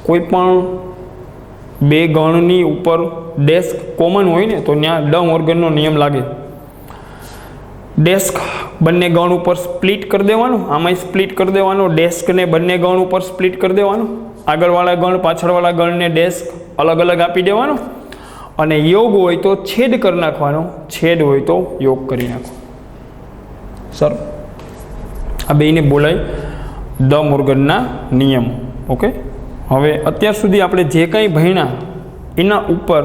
કોઈ પણ બે ગણની ઉપર ડેસ્ક કોમન હોય ને તો ત્યાં ડ મોર્ગનનો નિયમ લાગે. ડેસ્ક બંને ગણ ઉપર સ્પ્લિટ કરી દેવાનો, આમાંય સ્પ્લિટ કરી દેવાનો, ડેસ્કને બંને ગણ ઉપર સ્પ્લિટ કરી દેવાનો, આગળવાળા ગણ પાછળવાળા ગણને ડેસ્ક અલગ અલગ આપી દેવાનો અને યોગ હોય તો છેદ કરી નાખવાનો, છેદ હોય તો યોગ કરી નાખો. સર આ બેને બોલાય ડ મોર્ગનના નિયમ. ઓકે, હવે અત્યાર સુધી આપણે જે કંઈ ભણ્યા એના ઉપર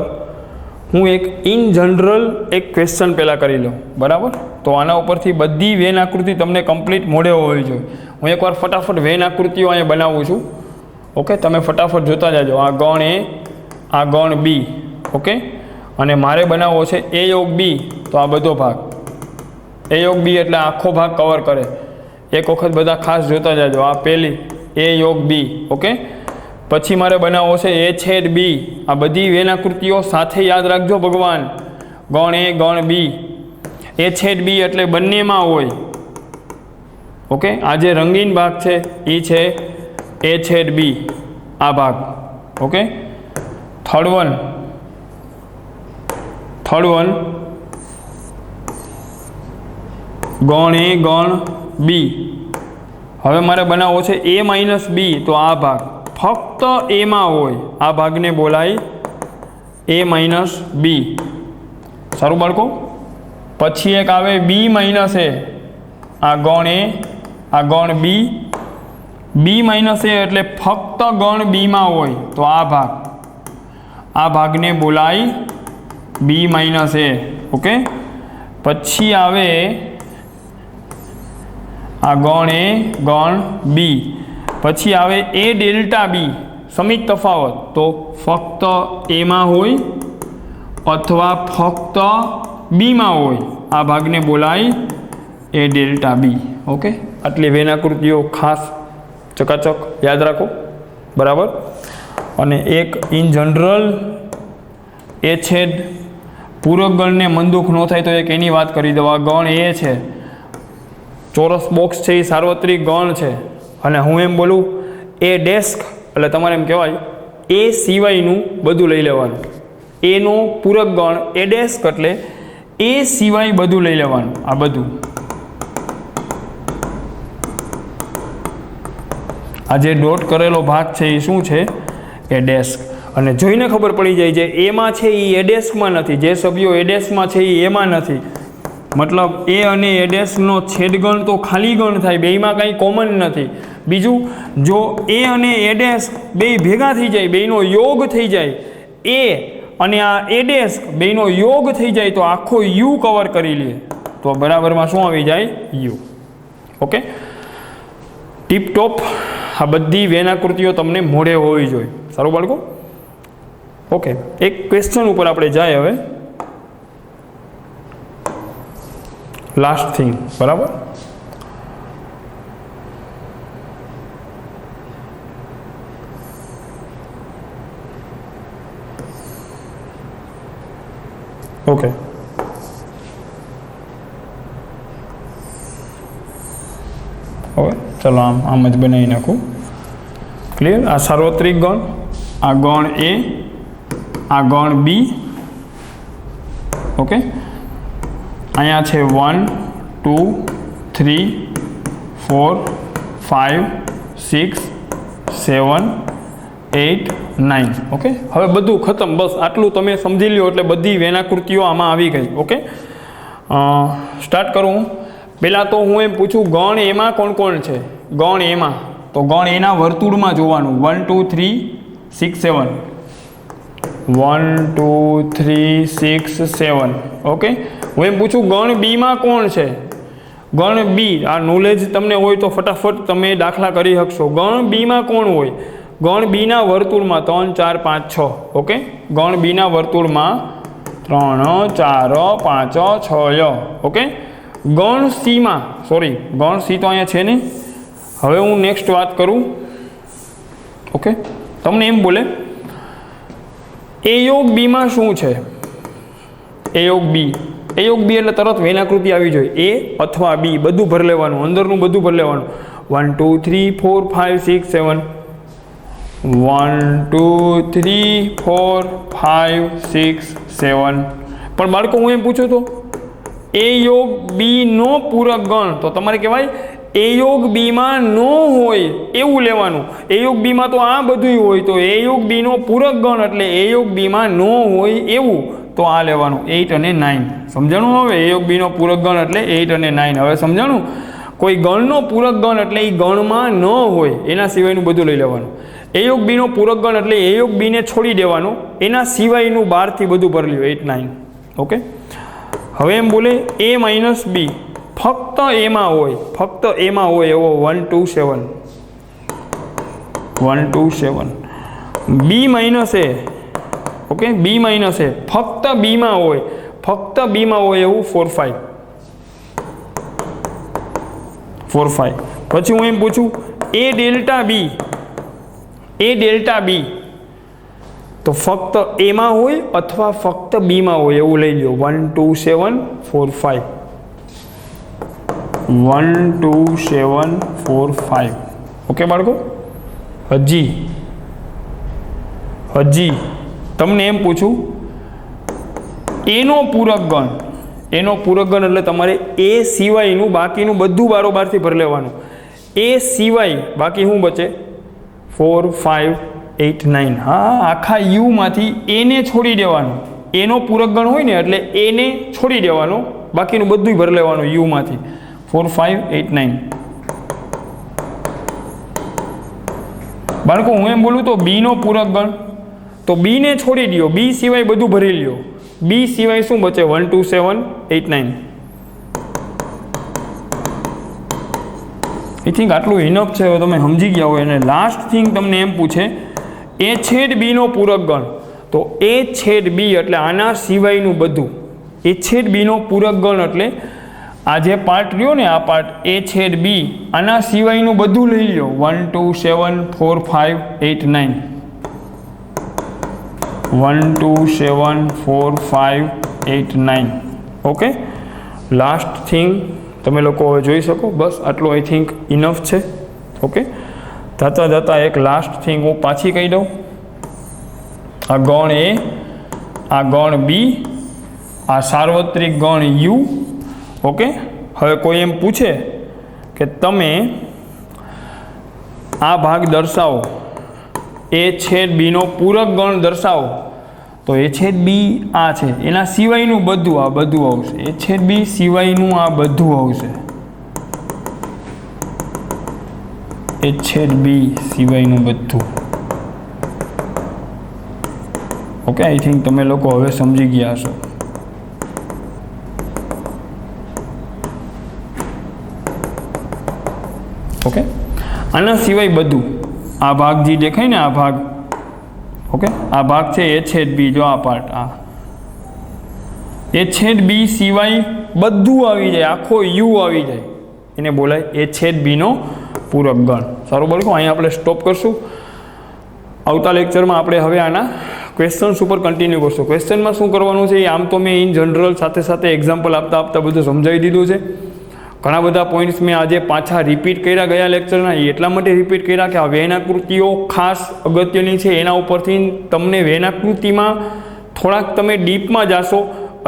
હું એક ઇન જનરલ એક ક્વેશ્ચન પહેલાં કરી લઉં, બરાબર? તો આના ઉપરથી બધી વેન આકૃતિ તમને કમ્પ્લીટ મોઢે હોવી જોઈએ. હું એકવાર ફટાફટ વેન આકૃતિઓ અહીંયા બનાવું છું. ઓકે, તમે ફટાફટ જોતા જાજો. આ ગણ એ, આ ગણ બી. ઓકે, અને મારે બનાવવો છે એ યોગ બી, તો આ બધો ભાગ એ યોગ બી એટલે આખો ભાગ કવર કરે. એક વખત બધા ખાસ જોતા જાજો. આ પહેલી એ યોગ બી. ઓકે, પછી મારે બનાવવો છે એ છેદ બી. આ બધી વેન આકૃતિઓ સાથે યાદ રાખજો ભગવાન. ગણ એ, ગણ બી, એ છેદ બી એટલે બંનેમાં હોય. ઓકે, આ જે રંગીન ભાગ છે એ છે એ છેદ બી, આ ભાગ. ઓકે, થર્ડ વન ગણ એ, ગણ બી. હવે મારે બનાવવો છે એ માઇનસ બી, તો આ ભાગ ફક્ત એમાં હોય, આ ભાગને બોલાય એ માઇનસ બી. સારું બાળકો? પછી એક આવે બી માઇનસ એ. આ ગણ એ, આ ગણ બી. બી માઇનસ એ એટલે ફક્ત ગણ બીમાં હોય, તો આ ભાગ, આ ભાગને બોલાય બી માઇનસ એ. ઓકે, પછી આવે આ ગણ એ, ગણ બી. પછી આવે એ ડેલ્ટા બી. સમિત તફાવત, તો ફક્ત એમાં હોય અથવા ફક્ત બીમાં હોય, આ ભાગને બોલાય એ ડેલ્ટા બી. ઓકે, આટલી વેન આકૃતિઓ ખાસ ચકાચક યાદ રાખો, બરાબર? અને એક ઇન જનરલ એ છેદ પૂરક ગણને મનદુખ ન થાય તો એક એની વાત કરી દઉં. આ ગણ એ છે, ચોરસ બોક્સ છે, એ સાર્વત્રિક ગણ છે. અને હું એમ બોલું એ ડેસ્ક એટલે તમારે એમ કહેવાય એ સિવાયનું બધું લઈ લેવાનું. એનો પૂરક ગણ એ ડેસ્ક એટલે એ સિવાય બધું લઈ લેવાનું. આ બધું, આ જે ડોટ કરેલો ભાગ છે એ શું છે? એ ડેસ્ક. અને જોઈને ખબર પડી જાય જે એમાં છે એ ડેસ્કમાં નથી, જે સભ્યો એ ડેસ્કમાં છે એ એમાં નથી. મતલબ એ અને એ ડેસ્કનો છેદગણ તો ખાલી ગણ થાય, બેયમાં કંઈ કોમન નથી. બીજું, જો એ અને એ ડેસ્ક બે ભેગા થઈ જાય, બેયનો યોગ થઈ જાય, એ અને આ એ ડેસ્ક બેયનો યોગ થઈ જાય તો આખો યુ કવર કરી લે, તો બરાબરમાં શું આવી જાય? યુ. ઓકે, ટીપ ટોપ. આ બધી વેન આકૃતિઓ તમને મોઢે હોવી જોઈએ. સારું બાળકો? ઓકે, એક ક્વેશ્ચન ઉપર આપણે જાય હવે. લાસ્ટ થિંગ, બરાબર? ઓકે, હવે ચલો આમ જ બનાવી નાખું. ક્લિયર? આ સાર્વત્રિક ગણ, આ ગણ એ, આ ગણ બી. ઓકે, અહીંયા છે 1 2 3 4 5 6 7 8 9. ઓકે, હવે બધું ખતમ. બસ આટલું તમે સમજી લ્યો એટલે બધી વેનાકૃતિઓ આમાં આવી ગઈ. ઓકે, સ્ટાર્ટ કરું. પહેલાં તો હું એમ પૂછું ગણ એમાં કોણ કોણ છે? ગણ એમાં તો ગણ એના વર્તુળમાં જોવાનું. 1 2 3 6 7 1 2 3 6 7. ઓકે, હું એમ પૂછું ગણ બીમાં કોણ છે? ગણ બી. આ નોલેજ તમને હોય તો ફટાફટ તમે દાખલા કરી શકશો. ગણ બીમાં કોણ હોય? ગણ બીના વર્તુળમાં 3 4 5 6. ઓકે, ગણ બીના વર્તુળમાં 3 4 5 6. ઓકે, ગણ સીમાં, સોરી ગણ સી તો અહીંયા છે નહીં. હવે હું નેક્સ્ટ વાત કરું. ઓકે, તમને એમ બોલે એ યોગ બીમાં શું છે? એ યોગ બી. એ યોગ બી એટલે તરત વેનાકૃતિ આવી જોઈએ. એ અથવા બી બધું ભરી લેવાનું, અંદરનું બધું ભરી લેવાનું. 1 2 3 4 5 6 7 1 2 3 4 5 6 7. પણ બાળકો હું એમ પૂછું તો એ યોગ બી નો પૂરક ગણ, તો તમારે કહેવાય એ યોગ બીમાં નો હોય એવું લેવાનું. એ યોગ બીમાં તો આ બધું હોય, તો એ યોગ બી નો પૂરક ગણ એટલે એ યોગ બીમાં નો હોય એવું, તો આ લેવાનું 8 અને 9. સમજાણું? હવે એ યોગ બી નો પૂરક ગણ એટલે 8 અને 9. હવે સમજાણું? કોઈ ગણનો પૂરક ગણ એટલે એ ગણમાં ન હોય એના સિવાયનું બધું લઈ લેવાનું. એ યોગ બીનો પૂરક ગણ એટલે એ યોગ બીને છોડી દેવાનો, એના સિવાયનું 12 થી બધું ભરી લ્યો, 8 9. ઓકે, હવે એમ બોલે a માઇનસ બી, ફક્ત એમાં હોય એવો 1 2 7 1 2 7. બી માઇનસ એ, ઓકે, બી માઇનસ એ ફક્ત બીમાં હોય એવું 4 5 4 5. પછી હું એમ પૂછું એ ડેલ્ટા બી તો ફક્ત એમાં હોય અથવા ફક્ત બીમાં હોય એવું લઈ લો. 1 2 7 4 5 1 2 7 4 5. ઓકે બાળકો, હજી તમને એમ પૂછું એનો પૂરક ગણ એટલે તમારે એ સિવાયનું બાકીનું બધું બારોબારથી ભરી લેવાનું. એ સિવાય બાકી શું બચે? 4 5 8 9. હા, આખા યુમાંથી એને છોડી દેવાનું. એનો પૂરક ગણ હોય ને એટલે એને છોડી દેવાનો, બાકીનું બધું ભરી લેવાનું યુમાંથી. 4 5 8 9. બાળકો હું એમ બોલું તો બીનો પૂરક ગણ, તો બીને છોડી દો, બી સિવાય બધું ભરી લ્યો. બી સિવાય શું બચે? 1 2 7 8 9. આઈ થિંક આટલું ઇનફ છે, તમે સમજી ગયા હોય. અને લાસ્ટ થિંગ તમને એમ પૂછે એ છેદ બીનો પૂરક ગણ, તો એ છેદ બી એટલે આના સિવાયનું બધું. એ છેદ બીનો પૂરક ગણ એટલે આ જે પાર્ટ રહ્યો ને, આ પાર્ટ એ છેદ બી, આના સિવાયનું બધું લઈ લો. 1 2 7 4 5 8 9. 1 2 7 4 5 8 9. ઓકે, લાસ્ટ થિંગ તમે લોકો હવે જોઈ શકો. બસ આટલું આઈ થિંક ઇનફ છે. ઓકે, જતા એક લાસ્ટ થિંગ હું પાછી કહી દઉં. આ ગણ એ, આ ગણ બી, આ સાર્વત્રિક ગણ યુ. ઓકે, હવે કોઈ એમ પૂછે કે તમે આ ભાગ દર્શાવો, એ છેદ બીનો પૂરક ગણ દર્શાવો, તો એ છેદ બી આ છે, એના સિવાયનું બધું આ બધું આવશે. એ છેદ બી સિવાયનું આ બધું આવશે. એ છેદ બી સિવાયનું બધું. ઓકે, આઈ થિંક તમે લોકો હવે સમજી ગયા હશો. ઓકે, આના સિવાય બધું, આ ભાગ જે દેખાય ને, આ ભાગ, ઓકે, આ ભાગ છે એ છેદ બી. જો આ પાર્ટ, આ એ છેદ બી સિવાય બધું આવી જાય, આખો યુ આવી જાય, એને બોલાય એ છેદ બીનો પૂરક ગણ. સારું બાળકો, અહીંયા આપણે સ્ટોપ કરશું. આવતા લેક્ચરમાં આપણે હવે આના ક્વેશ્ચન્સ ઉપર કન્ટિન્યુ કરશું. ક્વેશ્ચનમાં શું કરવાનું છે એ આમ તો મેં ઇન જનરલ સાથે એક્ઝામ્પલ આપતા બધું સમજાવી દીધું છે. ઘણા બધા પોઈન્ટ્સ મેં આજે પાછા રિપીટ કર્યા ગયા લેક્ચરના. એ એટલા માટે રિપીટ કર્યા કે આ વેનાકૃતિઓ ખાસ અગત્યની છે. એના ઉપરથી તમને વેનાકૃતિમાં થોડાક તમે ડીપમાં જાશો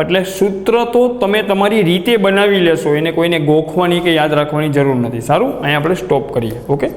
એટલે સૂત્ર તો તમે તમારી રીતે બનાવી લેશો, એને કોઈને ગોખવાની કે યાદ રાખવાની જરૂર નથી. સારું, અહીંયા આપણે સ્ટોપ કરીએ. ઓકે.